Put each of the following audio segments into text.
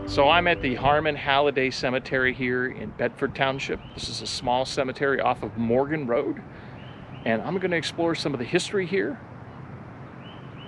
So I'm at the Harmon Halladay Cemetery here in Bedford Township. This is a small cemetery off of Morgan Road, and I'm going to explore some of the history here.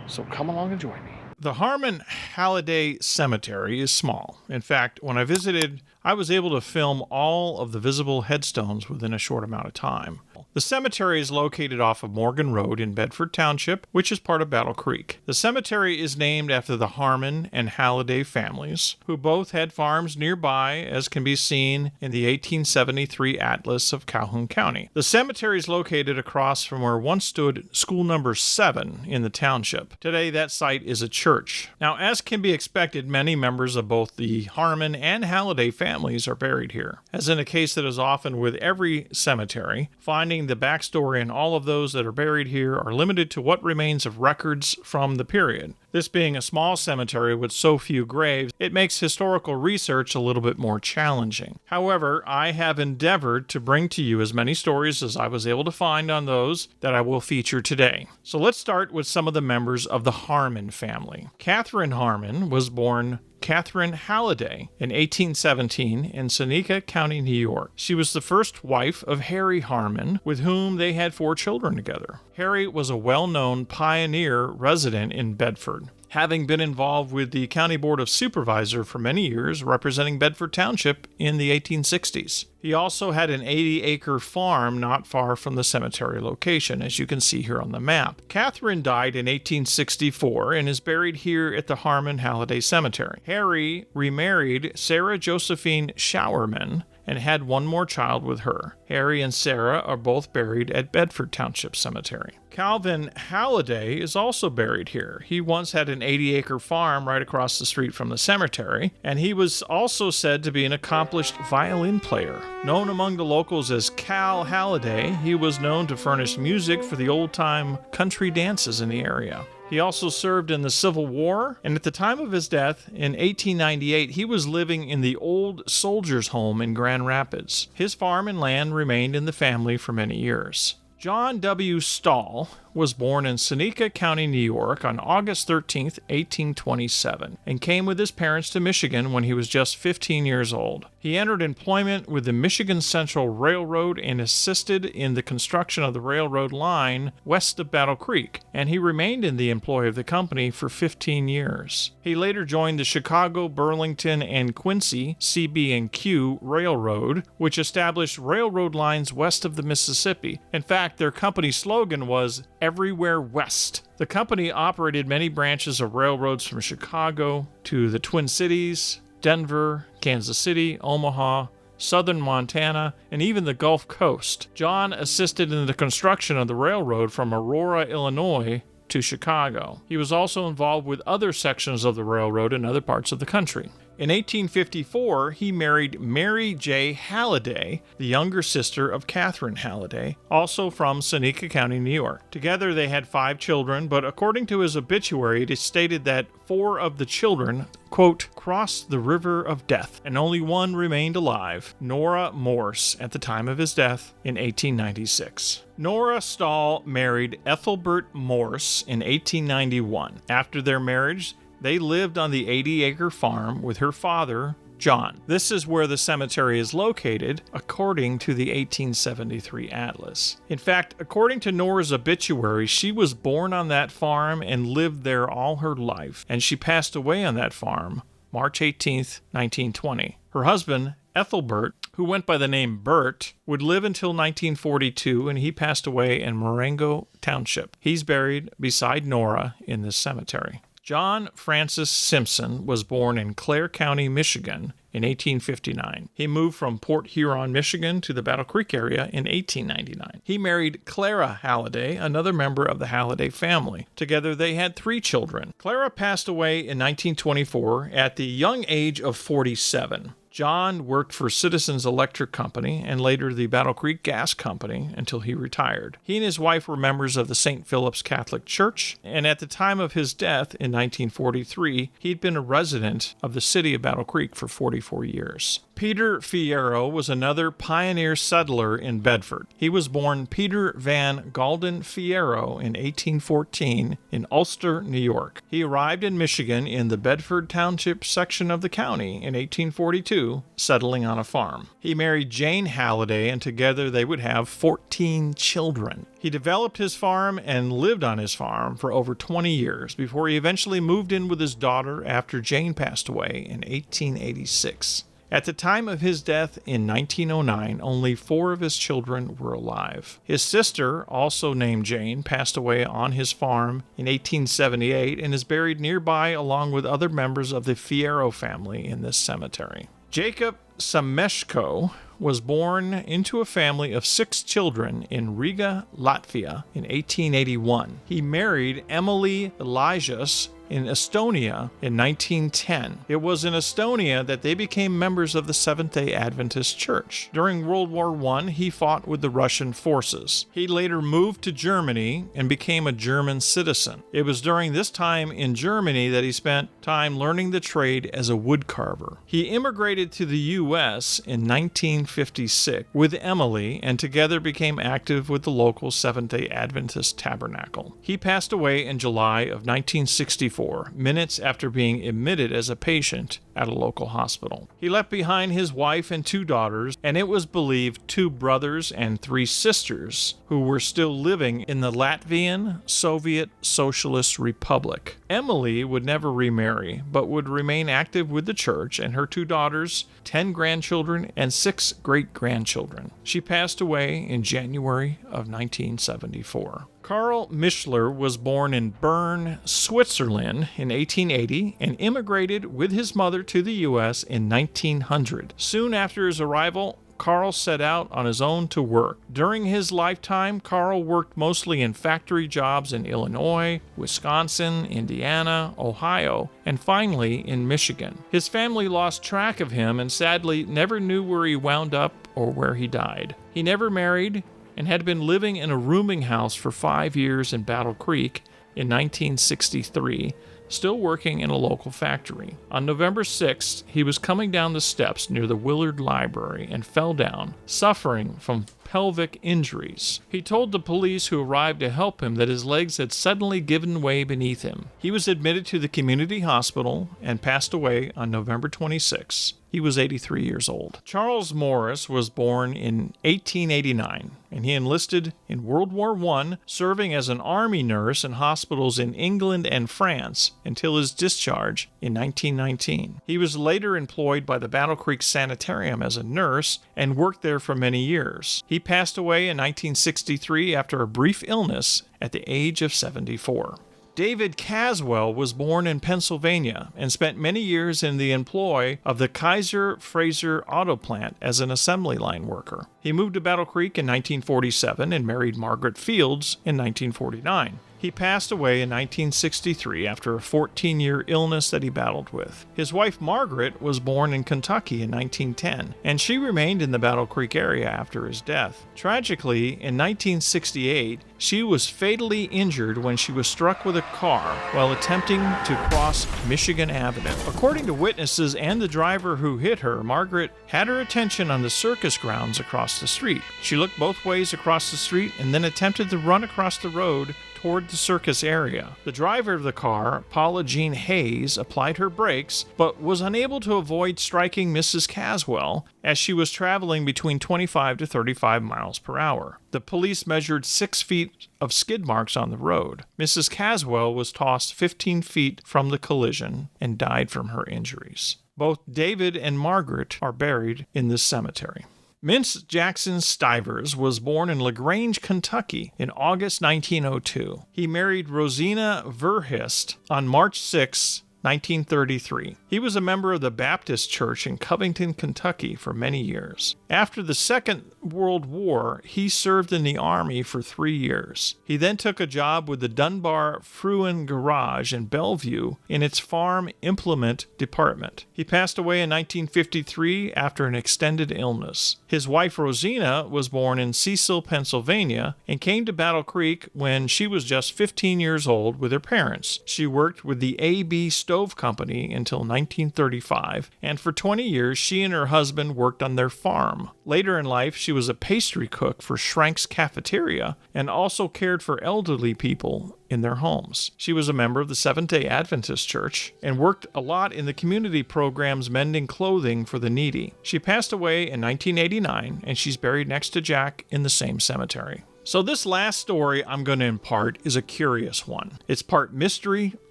So come along and join me. The Harmon Halladay Cemetery is small. In fact, when I visited, I was able to film all of the visible headstones within a short amount of time. The cemetery is located off of Morgan Road in Bedford Township, which is part of Battle Creek. The cemetery is named after the Harmon and Halladay families, who both had farms nearby, as can be seen in the 1873 Atlas of Calhoun County. The cemetery is located across from where once stood school number 7 in the township. Today, that site is a church. Now, as can be expected, many members of both the Harmon and Halladay families are buried here. As in a case that is often with every cemetery, finding the backstory in all of those that are buried here are limited to what remains of records from the period. This being a small cemetery with so few graves, it makes historical research a little bit more challenging. However, I have endeavored to bring to you as many stories as I was able to find on those that I will feature today. So let's start with some of the members of the Harmon family. Catherine Harmon was born Catherine Halladay in 1817 in Seneca County, New York. She was the first wife of Harry Harmon, with whom they had 4 children together. Harry was a well-known pioneer resident in Bedford, having been involved with the County Board of Supervisors for many years, representing Bedford Township in the 1860s. He also had an 80-acre farm not far from the cemetery location, as you can see here on the map. Catherine died in 1864 and is buried here at the Harmon Halladay Cemetery. Harry remarried Sarah Josephine Showerman and had one more child with her. Harry and Sarah are both buried at Bedford Township Cemetery. Calvin Halladay is also buried here. He once had an 80-acre farm right across the street from the cemetery, and he was also said to be an accomplished violin player. Known among the locals as Cal Halladay, he was known to furnish music for the old-time country dances in the area. He also served in the Civil War, and at the time of his death, in 1898, he was living in the old soldiers' home in Grand Rapids. His farm and land remained in the family for many years. John W. Stahl was born in Seneca County, New York on August 13, 1827, and came with his parents to Michigan when he was just 15 years old. He entered employment with the Michigan Central Railroad and assisted in the construction of the railroad line west of Battle Creek, and he remained in the employ of the company for 15 years. He later joined the Chicago, Burlington, and Quincy CB&Q Railroad, which established railroad lines west of the Mississippi. In fact, their company slogan was "Everywhere West." The company operated many branches of railroads from Chicago to the Twin Cities, Denver, Kansas City, Omaha, southern Montana, and even the Gulf Coast. John assisted in the construction of the railroad from Aurora, Illinois, to Chicago. He was also involved with other sections of the railroad in other parts of the country. In 1854, he married Mary J. Halladay, the younger sister of Catherine Halladay, also from Seneca County, New York. Together they had 5 children, but according to his obituary, it is stated that 4 of the children, quote, crossed the river of death, and only one remained alive, Nora Morse, at the time of his death in 1896. Nora Stahl married Ethelbert Morse in 1891. After their marriage, they lived on the 80-acre farm with her father, John. This is where the cemetery is located, according to the 1873 Atlas. In fact, according to Nora's obituary, she was born on that farm and lived there all her life, and she passed away on that farm March 18th, 1920. Her husband, Ethelbert, who went by the name Bert, would live until 1942, and he passed away in Marengo Township. He's buried beside Nora in this cemetery. John Francis Simpson was born in Clare County, Michigan, in 1859. He moved from Port Huron, Michigan to the Battle Creek area in 1899. He married Clara Halladay, another member of the Halladay family. Together they had 3 children. Clara passed away in 1924 at the young age of 47. John worked for Citizens Electric Company and later the Battle Creek Gas Company until he retired. He and his wife were members of the St. Philip's Catholic Church, and at the time of his death in 1943, he'd been a resident of the city of Battle Creek for 44 years. Peter Fierro was another pioneer settler in Bedford. He was born Peter Van Galden Fierro in 1814 in Ulster, New York. He arrived in Michigan in the Bedford Township section of the county in 1842, settling on a farm. He married Jane Halladay, and together they would have 14 children. He developed his farm and lived on his farm for over 20 years before he eventually moved in with his daughter after Jane passed away in 1886. At the time of his death in 1909, only 4 of his children were alive. His sister, also named Jane, passed away on his farm in 1878 and is buried nearby along with other members of the Fierro family in this cemetery. Jacob Semaschko was born into a family of 6 children in Riga, Latvia in 1881. He married Emily Elijahs in Estonia in 1910. It was in Estonia that they became members of the Seventh-day Adventist Church. During World War I, he fought with the Russian forces. He later moved to Germany and became a German citizen. It was during this time in Germany that he spent time learning the trade as a woodcarver. He immigrated to the U.S. in 1956 with Emily and together became active with the local Seventh-day Adventist Tabernacle. He passed away in July of 1964. Minutes after being admitted as a patient at a local hospital. He left behind his wife and 2 daughters, and it was believed 2 brothers and 3 sisters who were still living in the Latvian Soviet Socialist Republic. Emily would never remarry, but would remain active with the church and her 2 daughters, 10 grandchildren, and 6 great-grandchildren. She passed away in January of 1974. Karl Mischler was born in Bern, Switzerland in 1880 and immigrated with his mother to the U.S. in 1900. Soon after his arrival, Karl set out on his own to work. During his lifetime, Karl worked mostly in factory jobs in Illinois, Wisconsin, Indiana, Ohio, and finally in Michigan. His family lost track of him and sadly never knew where he wound up or where he died. He never married and had been living in a rooming house for 5 years in Battle Creek in 1963, still working in a local factory. On November 6th, he was coming down the steps near the Willard Library and fell down, suffering from pelvic injuries. He told the police who arrived to help him that his legs had suddenly given way beneath him. He was admitted to the community hospital and passed away on November 26th. He was 83 years old. Charles Morris was born in 1889, and he enlisted in World War I, serving as an army nurse in hospitals in England and France until his discharge in 1919. He was later employed by the Battle Creek Sanitarium as a nurse and worked there for many years. He passed away in 1963 after a brief illness at the age of 74. David Caswell was born in Pennsylvania and spent many years in the employ of the Kaiser Frazer Auto Plant as an assembly line worker. He moved to Battle Creek in 1947 and married Margaret Fields in 1949. He passed away in 1963 after a 14-year illness that he battled with. His wife Margaret was born in Kentucky in 1910, and she remained in the Battle Creek area after his death. Tragically, in 1968, she was fatally injured when she was struck with a car while attempting to cross Michigan Avenue. According to witnesses and the driver who hit her, Margaret had her attention on the circus grounds across the street. She looked both ways across the street and then attempted to run across the road toward the circus area. The driver of the car, Paula Jean Hayes, applied her brakes, but was unable to avoid striking Mrs. Caswell as she was traveling between 25 to 35 miles per hour. The police measured 6 feet of skid marks on the road. Mrs. Caswell was tossed 15 feet from the collision and died from her injuries. Both David and Margaret are buried in this cemetery. Mince Jackson Stivers was born in LaGrange, Kentucky in August 1902. He married Rosina Verhist on March 6, 1933. He was a member of the Baptist Church in Covington, Kentucky for many years. After the Second World War, he served in the Army for 3 years. He then took a job with the Dunbar Fruin Garage in Bellevue in its farm implement department. He passed away in 1953 after an extended illness. His wife Rosina was born in Cecil, Pennsylvania, and came to Battle Creek when she was just 15 years old with her parents. She worked with the A.B. Stove Company until 1935, and for 20 years she and her husband worked on their farm. Later in life, she was a pastry cook for Schrank's Cafeteria and also cared for elderly people in their homes. She was a member of the Seventh-day Adventist Church and worked a lot in the community programs mending clothing for the needy. She passed away in 1989, and she's buried next to Jack in the same cemetery. So this last story I'm going to impart is a curious one. It's part mystery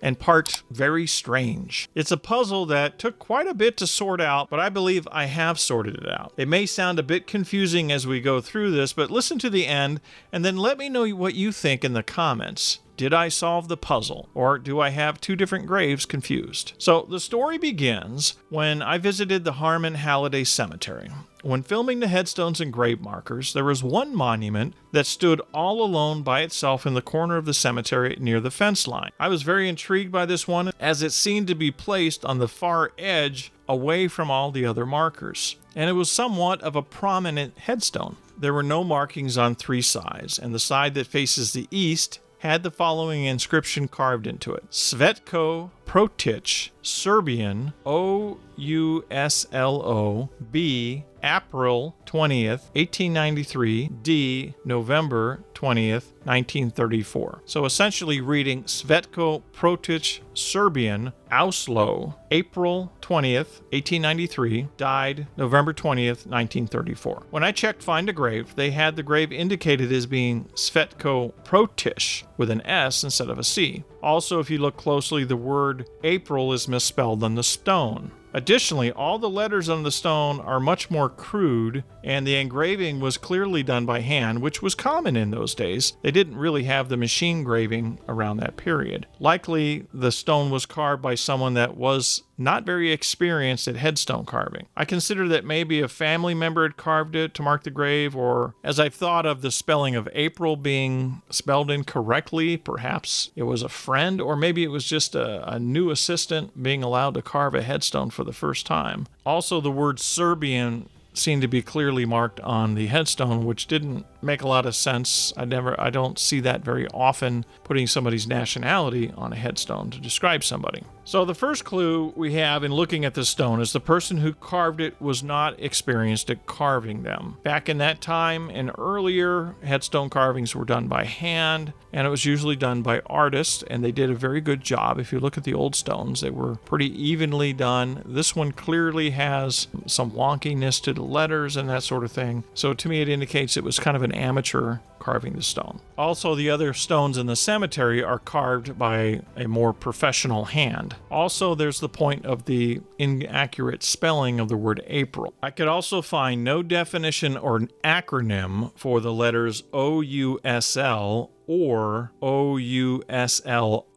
and part very strange. It's a puzzle that took quite a bit to sort out, but I believe I have sorted it out. It may sound a bit confusing as we go through this, but listen to the end and then let me know what you think in the comments. Did I solve the puzzle, or do I have two different graves confused? So the story begins when I visited the Harmon Halladay Cemetery. When filming the headstones and grave markers, there was one monument that stood all alone by itself in the corner of the cemetery near the fence line. I was very intrigued by this one, as it seemed to be placed on the far edge away from all the other markers, and it was somewhat of a prominent headstone. There were no markings on three sides, and the side that faces the east had the following inscription carved into it: Svetko Protich, Serbian, O-U-S-L-O, B, April 20th, 1893, D, November 20th, 1934. So essentially reading Svetko Protich, Serbian, Auslo, April 20th, 1893, died November 20th, 1934. When I checked Find a Grave, they had the grave indicated as being Svetko Protich with an S instead of a C. Also, if you look closely, the word April is misspelled on the stone. Additionally, all the letters on the stone are much more crude, and the engraving was clearly done by hand, which was common in those days. They didn't really have the machine graving around that period. Likely, the stone was carved by someone that was not very experienced at headstone carving. I consider that maybe a family member had carved it to mark the grave, or as I've thought of the spelling of April being spelled incorrectly, perhaps it was a friend, or maybe it was just a new assistant being allowed to carve a headstone for the first time. Also, the word Serbian seemed to be clearly marked on the headstone, which didn't make a lot of sense. I don't see that very often, putting somebody's nationality on a headstone to describe somebody. So the first clue we have in looking at the stone is the person who carved it was not experienced at carving them. Back in that time and earlier, headstone carvings were done by hand, and it was usually done by artists, and they did a very good job. If you look at the old stones, they were pretty evenly done. This one clearly has some wonkiness to the letters and that sort of thing. So to me, it indicates it was kind of an amateur carving the stone. Also, the other stones in the cemetery are carved by a more professional hand. Also, there's the point of the inaccurate spelling of the word April. I could also find no definition or an acronym for the letters O-U-S-L or O-U-S-L-O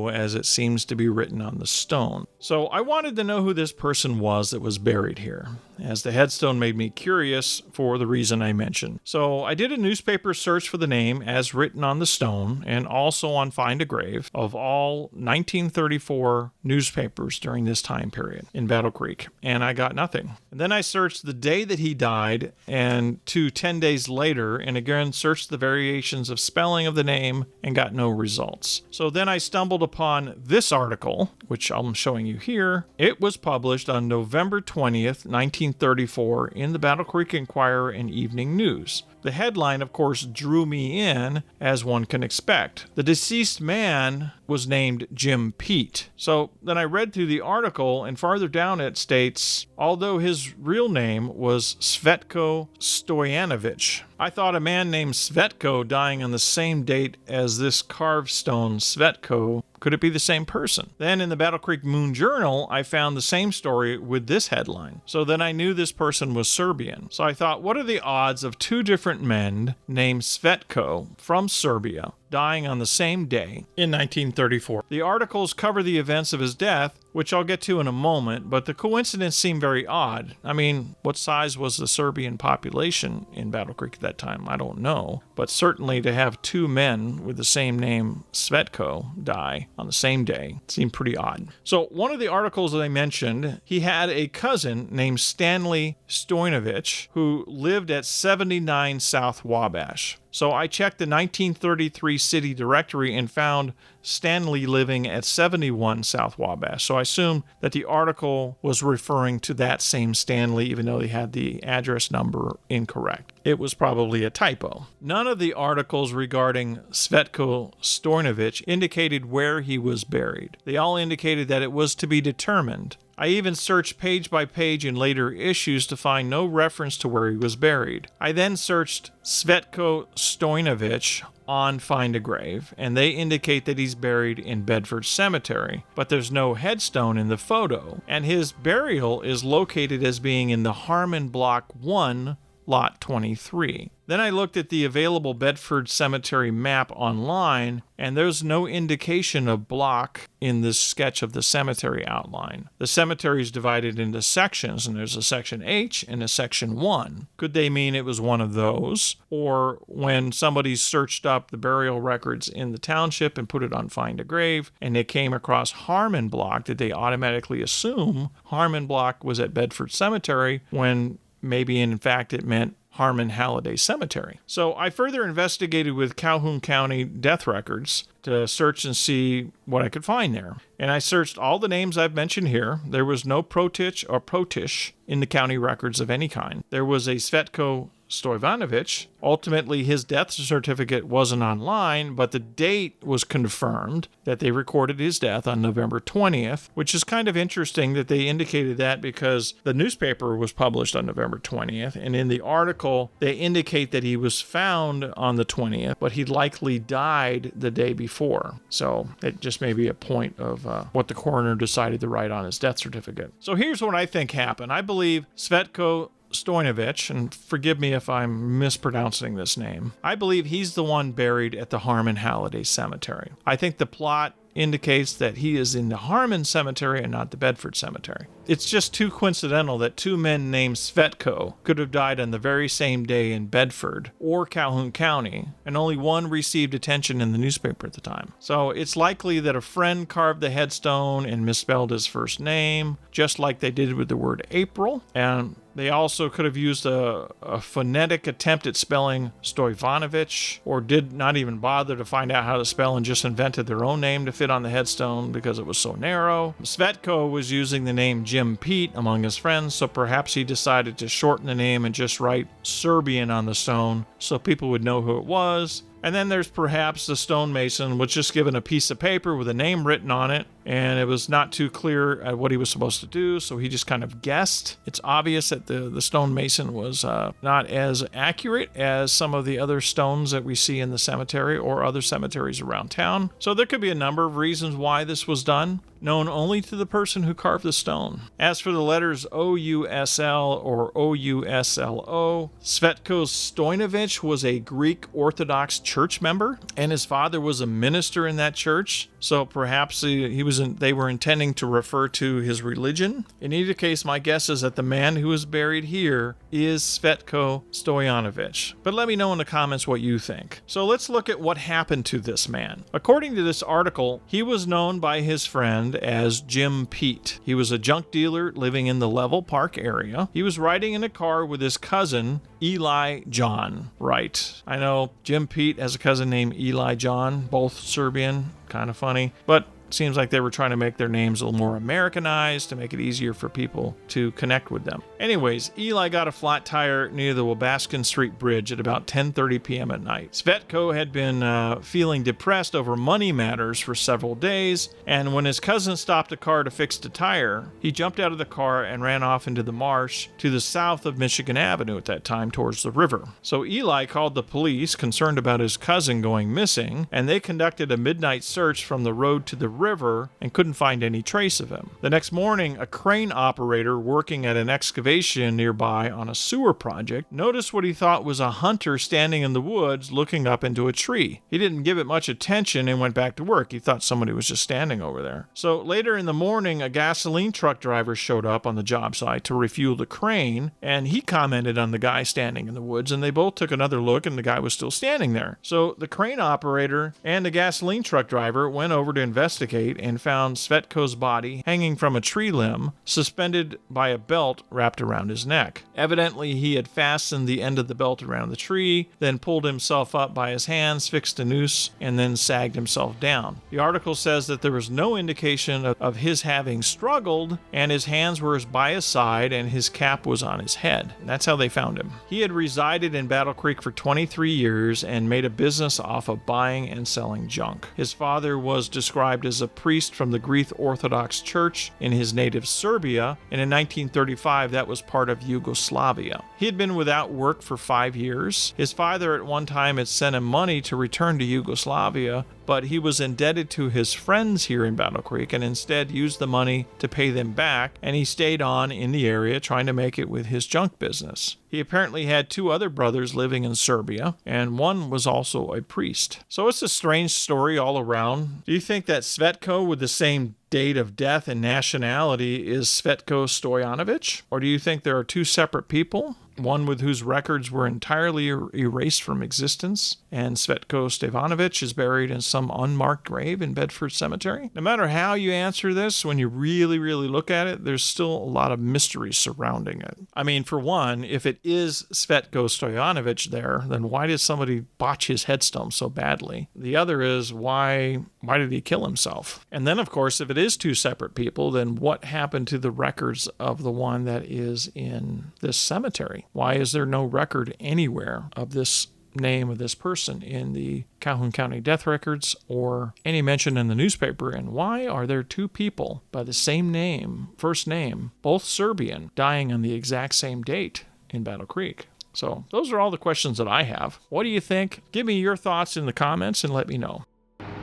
as it seems to be written on the stone. So I wanted to know who this person was that was buried here, as the headstone made me curious for the reason I mentioned. So I did a newspaper search for the name as written on the stone, and also on Find a Grave, of all 1934 newspapers during this time period in Battle Creek, and I got nothing. And then I searched the day that he died and 10 days later, and again searched the variations of spelling of the name and got no results. So then I stumbled upon this article, which I'm showing you here. It was published on November 20th, 1934 in the Battle Creek Enquirer and Evening News. The headline, of course, drew me in, as one can expect. The deceased man was named Jim Pete. So then I read through the article, and farther down it states, although his real name was Svetko Stoyanovich. I thought a man named Svetko dying on the same date as this carved stone Svetko. Could it be the same person? Then in the Battle Creek Moon Journal, I found the same story with this headline. So then I knew this person was Serbian. So I thought, what are the odds of two different men named Svetko from Serbia dying on the same day in 1934. The articles cover the events of his death, which I'll get to in a moment, but the coincidence seemed very odd. I mean, what size was the Serbian population in Battle Creek at that time? I don't know, but certainly to have two men with the same name, Svetko, die on the same day seemed pretty odd. So one of the articles that I mentioned, he had a cousin named Stanley Stojnovic who lived at 79 South Wabash. So I checked the 1933 city directory and found Stanley living at 71 South Wabash. So I assumed that the article was referring to that same Stanley, even though they had the address number incorrect. It was probably a typo. None of the articles regarding Svetko Stojnovic indicated where he was buried. They all indicated that it was to be determined. I even searched page by page in later issues to find no reference to where he was buried. I then searched Svetko Stojnovic on Find a Grave, and they indicate that he's buried in Bedford Cemetery, but there's no headstone in the photo, and his burial is located as being in the Harmon Block 1, Lot 23. Then I looked at the available Bedford Cemetery map online, and there's no indication of block in this sketch of the cemetery outline. The cemetery is divided into sections, and there's a section H and a section 1. Could they mean it was one of those? Or when somebody searched up the burial records in the township and put it on Find a Grave, and they came across Harmon Block, did they automatically assume Harmon Block was at Bedford Cemetery when maybe in fact it meant Harmon Halladay Cemetery? So I further investigated with Calhoun County death records to search and see what I could find there. And I searched all the names I've mentioned here. There was no Protich or Protish in the county records of any kind. There was a Svetko Stojnovic. Ultimately, his death certificate wasn't online, but the date was confirmed that they recorded his death on November 20th, which is kind of interesting that they indicated that because the newspaper was published on November 20th, and in the article, they indicate that he was found on the 20th, but he likely died the day before. So it just may be a point of what the coroner decided to write on his death certificate. So here's what I think happened. I believe Svetko Stojnovic, and forgive me if I'm mispronouncing this name, I believe he's the one buried at the Harmon Halladay Cemetery. I think the plot indicates that he is in the Harmon Cemetery and not the Bedford Cemetery. It's just too coincidental that two men named Svetko could have died on the very same day in Bedford or Calhoun County, and only one received attention in the newspaper at the time. So it's likely that a friend carved the headstone and misspelled his first name, just like they did with the word April, and they also could have used a phonetic attempt at spelling Stojnovic, or did not even bother to find out how to spell and just invented their own name to fit on the headstone because it was so narrow. Svetko was using the name Jim Pete among his friends, so perhaps he decided to shorten the name and just write Serbian on the stone so people would know who it was. And then there's perhaps the stonemason was just given a piece of paper with a name written on it, and it was not too clear at what he was supposed to do, so he just kind of guessed. It's obvious that the stonemason was not as accurate as some of the other stones that we see in the cemetery or other cemeteries around town. So there could be a number of reasons why this was done, known only to the person who carved the stone. As for the letters O-U-S-L or O-U-S-L-O, Svetko Stojnovic was a Greek Orthodox church member, and his father was a minister in that church, so perhaps they were intending to refer to his religion. In either case, my guess is that the man who is buried here is Svetko Stojnovic. But let me know in the comments what you think. So let's look at what happened to this man. According to this article, he was known by his friend as Jim Pete. He was a junk dealer living in the Level Park area. He was riding in a car with his cousin, Eli John. Right. I know Jim Pete has a cousin named Eli John, both Serbian, kind of funny, but seems like they were trying to make their names a little more Americanized to make it easier for people to connect with them. Anyways, Eli got a flat tire near the Wabaskin Street Bridge at about 10:30 p.m. at night. Svetko had been feeling depressed over money matters for several days, and when his cousin stopped the car to fix the tire, he jumped out of the car and ran off into the marsh to the south of Michigan Avenue at that time towards the river. So Eli called the police, concerned about his cousin going missing, and they conducted a midnight search from the road to the river and couldn't find any trace of him. The next morning, a crane operator working at an excavation nearby on a sewer project noticed what he thought was a hunter standing in the woods looking up into a tree. He didn't give it much attention and went back to work. He thought somebody was just standing over there. So later in the morning, a gasoline truck driver showed up on the job site to refuel the crane, and he commented on the guy standing in the woods, and they both took another look, and the guy was still standing there. So the crane operator and the gasoline truck driver went over to investigate and found Svetko's body hanging from a tree limb, suspended by a belt wrapped around his neck. Evidently, he had fastened the end of the belt around the tree, then pulled himself up by his hands, fixed a noose, and then sagged himself down. The article says that there was no indication of his having struggled, and his hands were by his side and his cap was on his head. That's how they found him. He had resided in Battle Creek for 23 years and made a business off of buying and selling junk. His father was described as a priest from the Greek Orthodox Church in his native Serbia, and in 1935 that was part of Yugoslavia. He had been without work for 5 years. His father at one time had sent him money to return to Yugoslavia, but he was indebted to his friends here in Battle Creek and instead used the money to pay them back, and he stayed on in the area trying to make it with his junk business. He apparently had 2 other brothers living in Serbia, and one was also a priest. So it's a strange story all around. Do you think that Svetko, with the same date of death and nationality, is Svetko Stojanovic? Or do you think there are 2 separate people? One with whose records were entirely erased from existence, and Svetko Stevanovic is buried in some unmarked grave in Bedford Cemetery? No matter how you answer this, when you really look at it, there's still a lot of mystery surrounding it. I mean, for one, if it is Svetko Stojanovic there, then why did somebody botch his headstone so badly? The other is, why did he kill himself? And then, of course, if it is 2 separate people, then what happened to the records of the one that is in this cemetery? Why is there no record anywhere of this name of this person in the Calhoun County death records or any mention in the newspaper? And why are there 2 people by the same name, first name, both Serbian, dying on the exact same date in Battle Creek? So those are all the questions that I have. What do you think? Give me your thoughts in the comments and let me know.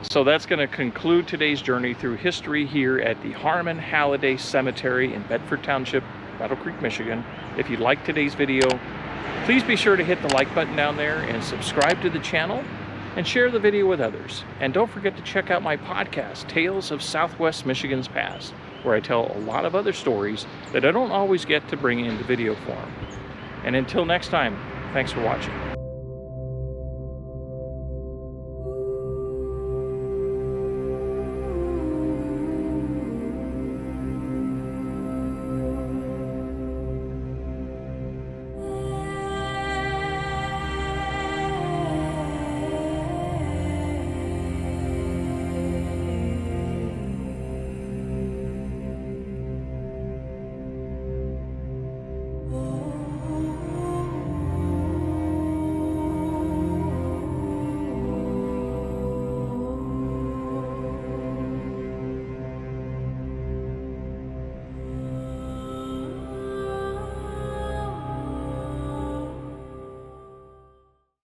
So that's going to conclude today's journey through history here at the Harmon Halladay Cemetery in Bedford Township, Battle Creek, Michigan. If you liked today's video, please be sure to hit the like button down there and subscribe to the channel and share the video with others. And don't forget to check out my podcast, Tales of Southwest Michigan's Past, where I tell a lot of other stories that I don't always get to bring into video form. And until next time, thanks for watching.